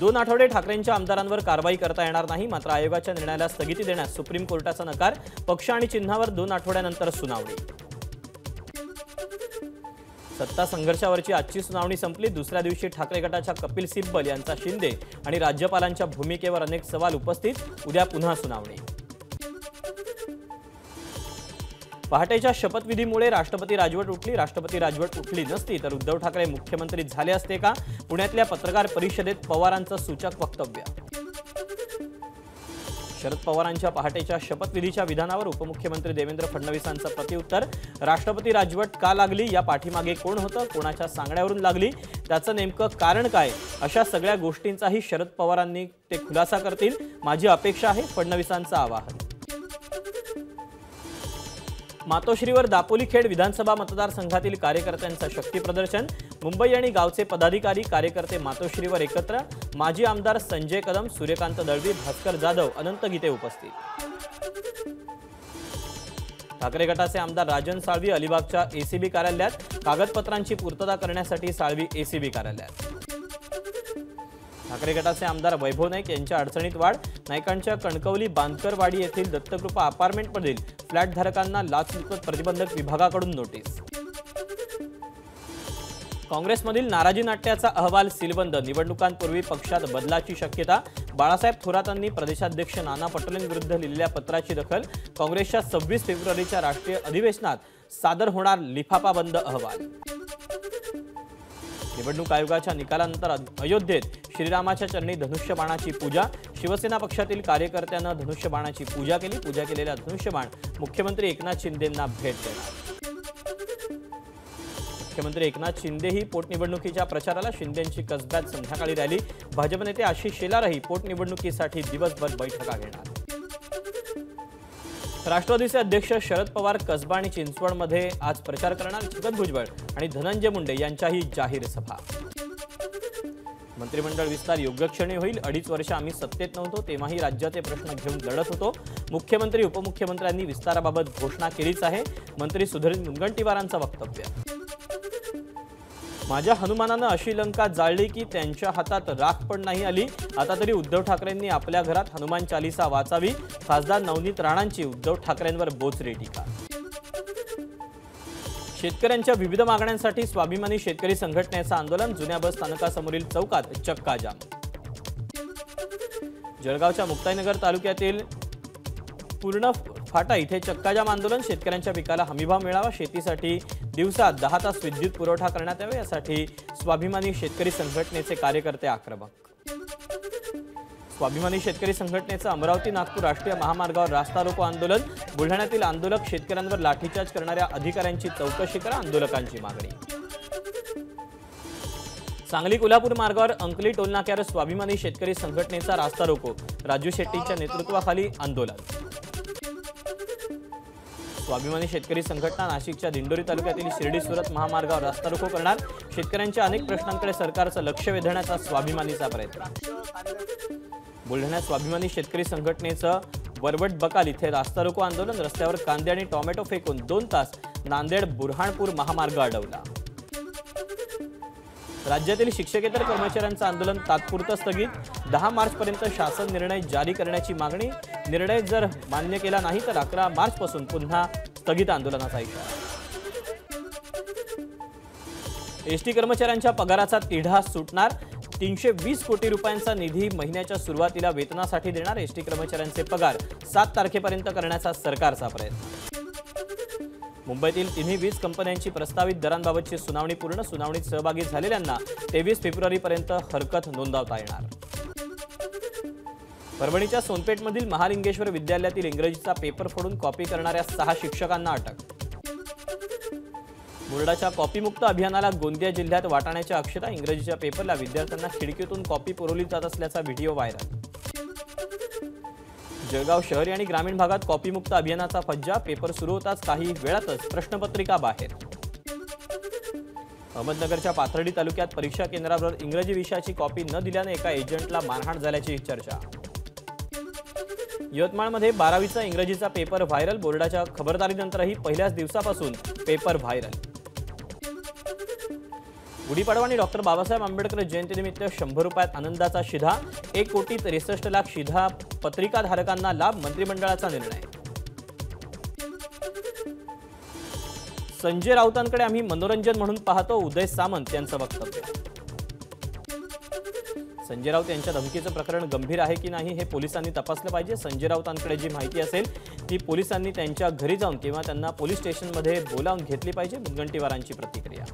2 आठवडे ठाकरेंच्या आमदारांवर कारवाई करता येणार नाही, मात्र आयोगाच्या निर्णयाला स्थगिती देण्यास सुप्रीम कोर्टाचा नकार। पक्ष आणि चिन्हावर 2 आठवड्यानंतर सुनावणी। सत्ता संघर्षावरची आजची सुनावणी संपली। दुसऱ्या दिवशी ठाकरे गटाच्या कपिल सिब्बल यांचा शिंदे आणि राज्यपालांच्या भूमिकेवर अनेक सवाल उपस्थित। उद्या पुन्हा सुनावणी। पहाटेच्या शपथविधीमुळे राष्ट्रपती राजवट उठली। राष्ट्रपती राजवट उठली नसती तर उद्धव ठाकरे मुख्यमंत्री झाले असते का? पुण्यातल्या पत्रकार परिषदेत पवारांचं सूचक वक्तव्य। शरद पवारांच्या पहाटेच्या शपथविधीच्या विधानावर उपमुख्यमंत्री देवेंद्र फडणवीसांचं प्रत्युत्तर। राष्ट्रपती राजवट का लागली, या पाठीमागे कोण होतं, कोणाच्या सांगण्यावरून लागली, त्याचं नेमकं कारण काय, अशा सगळ्या गोष्टींचाही शरद पवारांनी ते खुलासा करतील, माझी अपेक्षा आहे, फडणवीसांचं आवाहन। मातोश्रीवर दापोली खेड विधानसभा मतदारसंघातील कार्यकर्त्यांचं शक्ती प्रदर्शन। मुंबई आणि गावचे पदाधिकारी कार्यकर्ते मातोश्रीवर एकत्र। माजी आमदार संजय कदम, सूर्यकांत दळवी, भास्कर जाधव, अनंत गीते उपस्थित। ठाकरे गटाचे आमदार राजन साळवी अलिबागच्या एसीबी कार्यालयात। कागदपत्रांची पूर्तता करण्यासाठी साळवी एसीबी कार्यालयात। ठाकरे गटाचे आमदार वैभव नाईक यांच्या अडचणीत वाढ। नाईकांच्या कणकवली बांदकरवाडी येथील दत्तकृपा अपार्टमेंटमधील फ्लॅटधारकांना लाचलुचपत प्रतिबंधक विभागाकडून नोटीस। काँग्रेसमधील नाराजी नाट्याचा अहवाल सीलबंद। निवडणुकांपूर्वी पक्षात बदलाची शक्यता। बाळासाहेब थोरातांनी प्रदेशाध्यक्ष नाना पटोलेंविरुद्ध लिहिलेल्या पत्राची दखल। काँग्रेसच्या 26 फेब्रुवारीच्या राष्ट्रीय अधिवेशनात सादर होणार लिफाफाबंद अहवाल। निवडणूक आयोगाच्या निकालानंतर अयोध्येत श्रीरामाच्या चरणी धनुष्यबाणाची पूजा। शिवसेना पक्षातील कार्यकर्त्यांना धनुष्यबाणाची पूजा केली। पूजा केलेला धनुष्यबाण मुख्यमंत्री एकनाथ शिंदेंना भेट देणार। मुख्यमंत्री एकनाथ शिंदेही पोटनिवडणुकीच्या प्रचाराला। शिंदेंची कसब्यात संध्याकाळी रॅली। भाजप नेते आशिष शेलारही पोटनिवडणुकीसाठी दिवसभर बैठका घेणार। राष्ट्रवादीचे अध्यक्ष शरद पवार कसबा आणि चिंचवडमध्ये आज प्रचार करणार। छगन भुजबळ आणि धनंजय मुंडे यांच्याही जाहीर सभा। मंत्रिमंडळ विस्तार योग्य क्षणी होईल। 2.5 वर्ष आम्ही सत्तेत नव्हतो तेव्हाही राज्याचे प्रश्न घेऊन लढत होतो। मुख्यमंत्री उपमुख्यमंत्र्यांनी विस्ताराबाबत घोषणा केलीच आहे। मंत्री सुधीर मुनगंटीवारांचं वक्तव्य। माझ्या हनुमानानं अशी लंका जाळली की त्यांच्या हातात राख पण नाही आली। आता तरी उद्धव ठाकरेंनी आपल्या घरात हनुमान चालीसा वाचावी। खासदार नवनीत राणांची उद्धव ठाकरेंवर बोचरी टीका। शेतकऱ्यांच्या विविध मागण्यांसाठी स्वाभिमानी शेतकरी संघटनेचं आंदोलन। जुन्या बस स्थानकासमोरील चौकात चक्का जाम। जळगावच्या मुक्ताईनगर तालुक्यातील पूर्ण फाटा इथे चक्काजाम आंदोलन। शेतकऱ्यांच्या पिकाला हमीभाव मिळावा, शेतीसाठी दिवसात 10 तास विद्युत पुरवठा करण्यात यावा, यासाठी स्वाभिमानी शेतकरी संघटनेचे कार्यकर्ते आक्रमक। स्वाभिमानी शेतकरी संघटनेचं अमरावती नागपूर राष्ट्रीय महामार्गावर रास्ता रोको आंदोलन। बुलढाण्यातील आंदोलक शेतकऱ्यांवर लाठीचार्ज करणाऱ्या अधिकाऱ्यांची चौकशी करा, आंदोलकांची मागणी। सांगली कोल्हापूर मार्गावर अंकली टोलनाक्यावर स्वाभिमानी शेतकरी संघटनेचा रास्ता रोको। राजू शेट्टींच्या नेतृत्वाखाली आंदोलन। स्वाभिमानी शेतकरी संघटना नाशिकच्या दिंडोरी तालुक्यातील शिर्डी सुरत महामार्गावर रास्ता रोको करणार। शेतकऱ्यांच्या अनेक प्रश्नांकडे सरकारचं लक्ष वेधण्याचा स्वाभिमानीचा प्रयत्न। बुलढाण्यात स्वाभिमानी शेतकरी संघटनेचं वरवट बकाल इथे रास्ता रोको आंदोलन। रस्त्यावर कांदे आणि टोमॅटो फेकून 2 तास नांदेड बुरहाणपूर महामार्ग अडवला। राज्यातील शिक्षकेतर कर्मचाऱ्यांचं आंदोलन तात्पुरतं स्थगित। 10 मार्चपर्यंत शासन निर्णय जारी करण्याची मागणी। निर्णय जर मान्य केला नाही तर 11 मार्चपासून पुन्हा स्थगित आंदोलनाचा इशारा। एसटी कर्मचाऱ्यांच्या पगाराचा तिढा सुटणार। 320 कोटी रुपयांचा निधी महिन्याच्या सुरुवातीला वेतनासाठी देणार। एसटी कर्मचाऱ्यांचे पगार 7 तारखेपर्यंत करण्याचा सरकारचा प्रयत्न। मुंबईतील तिन्ही वीज कंपन्यांची प्रस्तावित दरांबाबतची सुनावणी पूर्ण। सुनावणीत सहभागी झालेल्यांना 23 फेब्रुवारीपर्यंत हरकत नोंदवता येणार। परभणीच्या सोनपेठमधील महालिंगेश्वर विद्यालयातील इंग्रजीचा पेपर फोडून कॉपी करणाऱ्या 6 शिक्षकांना अटक। बोर्डाच्या कॉपीमुक्त अभियानाला गोंदिया जिल्ह्यात वाटाण्याच्या अक्षता। इंग्रजीच्या पेपरला विद्यार्थ्यांना खिडकीतून कॉपी पुरवली जात असल्याचा व्हिडिओ व्हायरल। जळगाव शहरी आणि ग्रामीण भागात कॉपीमुक्त अभियानाचा फज्जा। पेपर सुरू होताच काही वेळातच प्रश्नपत्रिका बाहेर। अहमदनगरच्या पाथर्डी तालुक्यात परीक्षा केंद्रावर इंग्रजी विषयाची कॉपी न दिल्याने एका एजंटला मारहाण झाल्याची चर्चा। यवतमाळमध्ये 12वीचा इंग्रजीचा पेपर व्हायरल। बोर्डाच्या खबरदारीनंतरही पहिल्याच दिवसापासून पेपर व्हायरल। गुढीपाडवा आणि डॉक्टर बाबासाहेब आंबेडकर जयंतीनिमित्त 100 रुपयात आनंदाचा शिधा, 1,63,00,000 शिधा पत्रिकाधारकांना लाभ, मंत्रिमंडळाचा निर्णय. संजय राऊतांकडे आम्ही मनोरंजन म्हणून पाहतो, उदय सामंत यांचं वक्तव्य. संजय राऊत यांच्या धमकीचं प्रकरण गंभीर आहे की नाही हे पोलिसांनी तपासलं पाहिजे. संजय राऊतांकडे जी माहिती असेल ती पोलिसांनी त्यांच्या घरी जाऊन किंवा त्यांना पोलीस स्टेशनमध्ये बोलावून घेतली पाहिजे. मुनगंटीवारांची प्रतिक्रिया.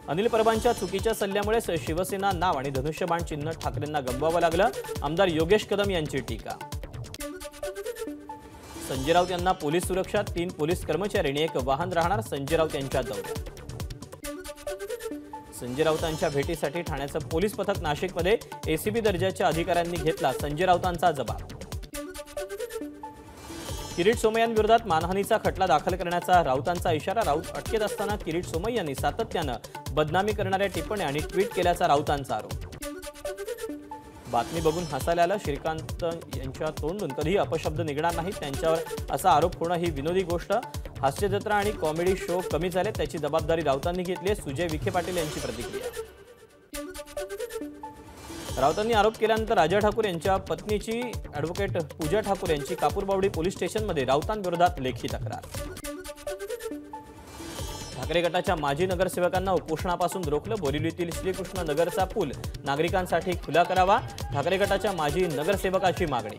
अनिल परबांच्या चुकीच्या सल्ल्यामुळे शिवसेना नाव आणि धनुष्यबाण चिन्ह ठाकरेंना गमवावं लागलं, आमदार योगेश कदम यांची टीका. संजय राऊत यांना पोलीस सुरक्षा, 3 पोलीस कर्मचारी आणि 1 वाहन राहणार, संजय राऊत यांच्या दौऱ्यात. संजय राऊतांच्या भेटीसाठी ठाण्याचं पोलीस पथक नाशिकमध्ये, एसीबी दर्जाच्या अधिकाऱ्यांनी घेतला संजय राऊतांचा जबाब. किरीट सोमय्यांविरोधात मानहानीचा खटला दाखल करण्याचा राऊतांचा इशारा. राऊत अटकेत असताना किरीट सोमय्यांनी सातत्यानं बदनामी करणाऱ्या टिप्पण्या आणि ट्विट केल्याचा राऊतांचा आरोप. बातमी बघून हसायला आलं, श्रीकांत यांच्या तोंडून कधीही अपशब्द निघणार नाही, त्यांच्यावर असा आरोप होणं ही विनोदी गोष्ट. हास्यजत्रा आणि कॉमेडी शो कमी झाले, त्याची जबाबदारी राऊतांनी घेतली आहे, सुजय विखे पाटील यांची प्रतिक्रिया. राऊतांनी आरोप केल्यानंतर राजा ठाकूर यांच्या पत्नीची ॲडव्होकेट पूजा ठाकूर यांची कापूरबावडी पोलीस स्टेशनमध्ये राऊतांविरोधात लेखी तक्रार. ठाकरे गटाच्या माजी नगरसेवकांना उपोषणापासून रोखलं, बोरिवलीतील श्रीकृष्ण नगरचा पूल नागरिकांसाठी खुला करावा, ठाकरे गटाच्या माजी नगरसेवकाची मागणी.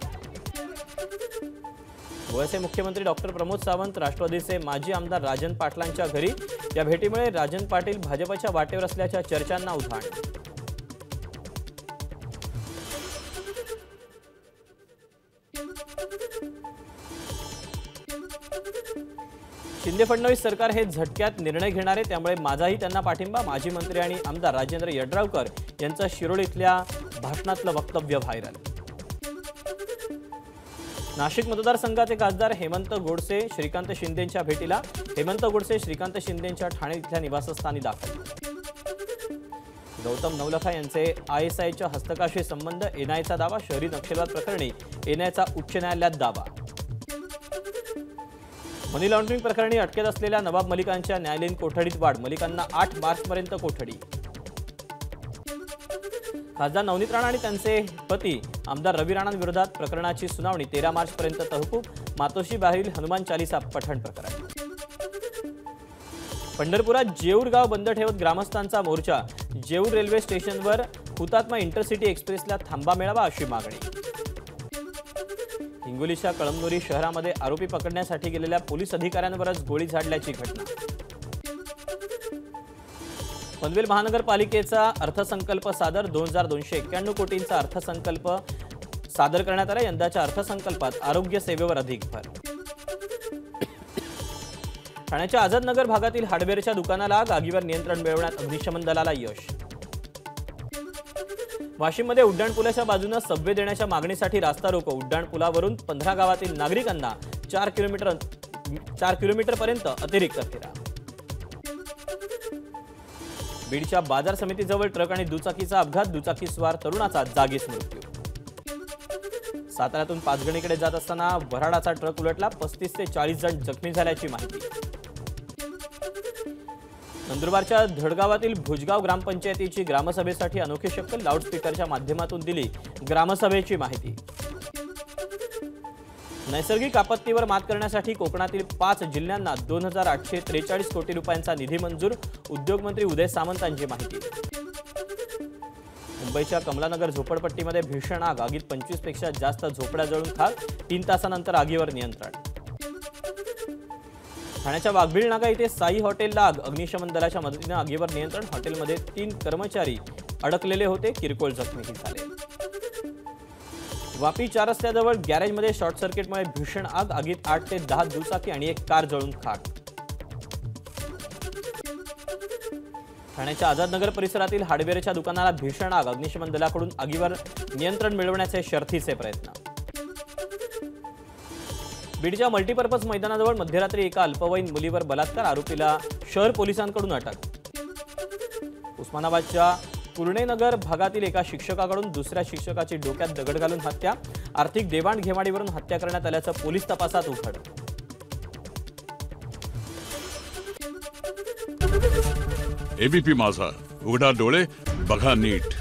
गोव्याचे मुख्यमंत्री डॉक्टर प्रमोद सावंत राष्ट्रवादीचे माजी आमदार राजन पाटलांच्या घरी. या भेटीमुळे राजन पाटील भाजपच्या वाटेवर असल्याच्या चर्चांना उधाण. शिंदे फडणवीस सरकार हे झटक्यात निर्णय घेणारे, त्यामुळे माझाही त्यांना पाठिंबा. माजी मंत्री आणि आमदार राजेंद्र यड्रावकर यांचं शिरोळ इथल्या भाषणातलं वक्तव्य व्हायरल. नाशिक मतदारसंघाचे खासदार हेमंत गोडसे श्रीकांत शिंदेंच्या भेटीला. हेमंत गोडसे श्रीकांत शिंदेंच्या ठाणे इथल्या निवासस्थानी दाखल. गौतम नवलखा यांचे ISIच्या हस्तकाशी संबंध, एनआयचा दावा. शहरी नक्षलवाद प्रकरणी एनआयचा उच्च न्यायालयात दावा. मनी लॉन्ड्रिंग प्रकरणी अटकेत असलेल्या नवाब मलिकांच्या न्यायालयीन कोठडीत वाढ, मलिकांना 8 मार्चपर्यंत कोठडी. खासदार नवनीत राणा आणि त्यांचे पती आमदार रवी राणांविरोधात प्रकरणाची सुनावणी 13 मार्चपर्यंत तहकूब. मातोश्री बाहेरील हनुमान चालीसा पठण प्रकरण. पंढरपुरात जेऊर गाव बंद ठेवत ग्रामस्थांचा मोर्चा. जेऊर रेल्वे स्टेशनवर हुतात्मा इंटरसिटी एक्सप्रेसला थांबा मिळावा अशी मागणी. हिंगोलीच्या कळमनुरी शहरामध्ये आरोपी पकडण्यासाठी गेलेल्या पोलीस अधिकाऱ्यांवरच गोळी झाडल्याची घटना. पनवेल महानगरपालिकेचा अर्थसंकल्प सादर. 2291 कोटींचा अर्थसंकल्प सादर करण्यात आला. यंदाच्या अर्थसंकल्पात आरोग्य सेवेवर अधिक भर. ठाण्याच्या आझादनगर भागातील हार्डवेअरच्या दुकानाला आग, आगीवर नियंत्रण मिळवण्यात अग्निशमन दलाला यश. वाशिममध्ये उड्डाणपुलाच्या बाजूने सबवे देण्याच्या मागणीसाठी रास्ता रोको. उड्डाणपुलावरून 15 गावातील नागरिकांना 4 किलोमीटरपर्यंत अतिरिक्त फेरा. बीडच्या बाजार समितीजवळ ट्रक आणि दुचाकीचा अपघात, दुचाकीस्वार तरुणाचा जागीच मृत्यू. साताऱ्यातून पाचगणीकडे जात असताना वऱ्हाडाचा ट्रक उलटला, 35 ते 40 जण जखमी झाल्याची माहिती. नंदुरबारच्या धडगावातील भुजगाव ग्रामपंचायतीची ग्रामसभेसाठी अनोखी शक्कल, लाऊडस्पीकरच्या माध्यमातून दिली ग्रामसभेची माहिती. नैसर्गिक आपत्तीवर मात करण्यासाठी कोकणातील 5 जिल्ह्यांना 2843 कोटी रुपयांचा निधी मंजूर, उद्योगमंत्री उदय सामंतांची माहिती. मुंबईच्या कमलानगर झोपडपट्टीमध्ये भीषण आग, आगीत 25 पेक्षा जास्त झोपड्या जळून खाक, 3 तासानंतर आगीवर नियंत्रण. ठाण्याच्या वाघबीळ नाका इथे साई हॉटेलला आग, अग्निशमन दलाच्या मदतीने आगीवर नियंत्रण. हॉटेलमध्ये 3 कर्मचारी अडकलेले होते, किरकोळ जखमी झाले. वापी 4 रस्त्याजवळ गॅरेजमध्ये शॉर्ट सर्किटमुळे भीषण आग, आगीत 8 ते 10 दुचाकी आणि 1 कार जळून खाक. ठाण्याच्या आझादनगर परिसरातील हार्डवेअरच्या दुकानाला भीषण आग, अग्निशमन दलाकडून आगीवर नियंत्रण मिळवण्याचे शर्थीचे प्रयत्न. बीडच्या मल्टीपर्पज मैदानाजवळ मध्यरात्री एका अल्पवयीन मुलीवर बलात्कार, आरोपीला शहर पोलिसांकडून अटक. उस्मानाबादच्या पूर्णेनगर भागातील एका शिक्षकाकडून दुसऱ्या शिक्षकाची डोक्यात दगड घालून हत्या, आर्थिक देवाणघेवाणीवरून हत्या करण्यात आल्याचं पोलीस तपासात उघड. एबीपी माझा, उघडा डोळे बघा नीट.